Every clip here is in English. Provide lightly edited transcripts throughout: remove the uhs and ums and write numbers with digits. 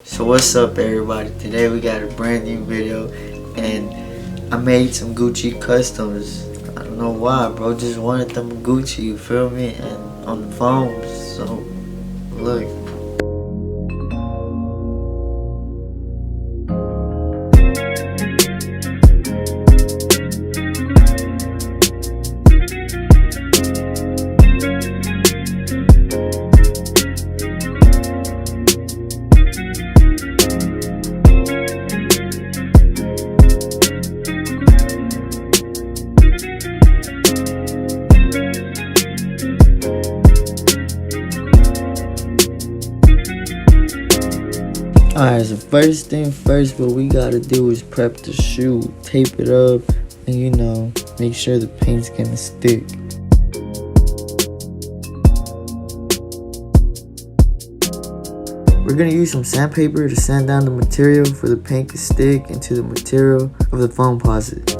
So what's up everybody, today we got a brand new video and I made some Gucci customs. I don't know why, bro, just wanted them Gucci, you feel me, and on the foams. So look. Alright, so first thing first, what we gotta do is prep the shoe, tape it up, and make sure the paint's gonna stick. We're gonna use some sandpaper to sand down the material for the paint to stick into the material of the Foamposite.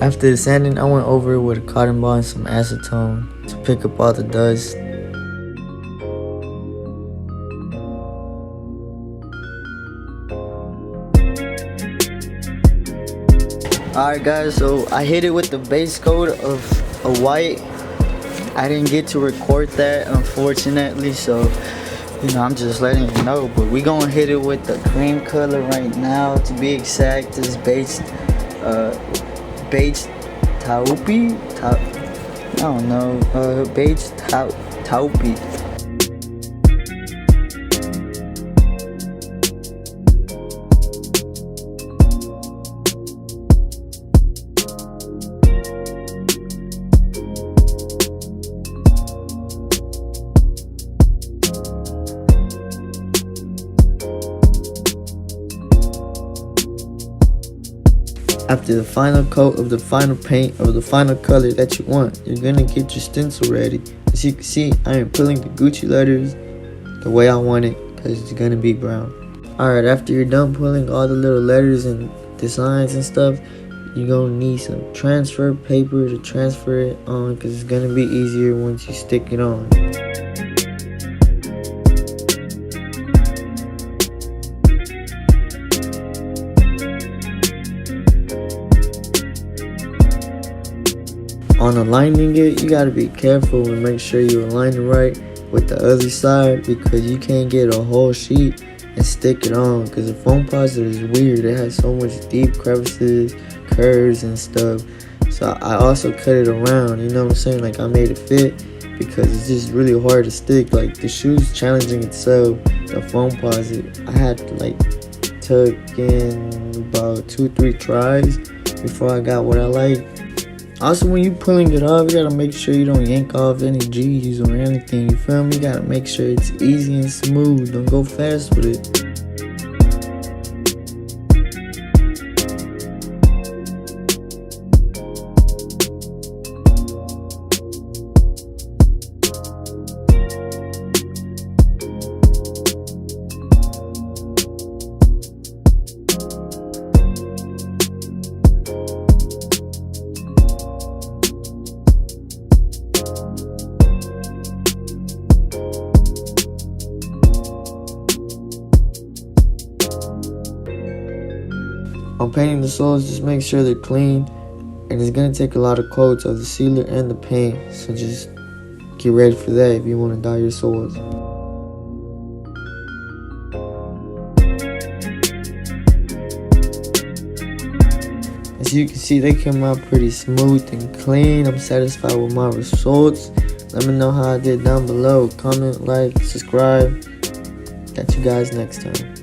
After the sanding, I went over it with a cotton ball and some acetone to pick up all the dust. Alright guys, so I hit it with the base coat of a white. I didn't get to record that, unfortunately, so I'm just letting you know. But we gonna hit it with the cream color right now. To be exact, this beige taupe, I don't know, beige taupe. After the final coat of the final paint or the final color that you want, you're gonna get your stencil ready. As you can see, I am pulling the Gucci letters the way I want it because it's gonna be brown. Alright, after you're done pulling all the little letters and designs and stuff, you're gonna need some transfer paper to transfer it on because it's gonna be easier once you stick it on. On aligning it, you gotta be careful and make sure you align it right with the other side because you can't get a whole sheet and stick it on because the Foamposite is weird. It has so much deep crevices, curves and stuff. So I also cut it around, you know what I'm saying? Like I made it fit because it's just really hard to stick. Like the shoe's challenging itself, the Foamposite. I had to tuck in about 2-3 tries before I got what I like. Also, when you're pulling it off, you gotta make sure you don't yank off any G's or anything, you feel me? You gotta make sure it's easy and smooth, don't go fast with it. On painting the soles, just make sure they're clean, and it's gonna take a lot of coats of the sealer and the paint, so just get ready for that if you want to dye your soles. As you can see, they came out pretty smooth and clean. I'm satisfied with my results. Let me know how I did down below. Comment, like, subscribe. Catch you guys next time.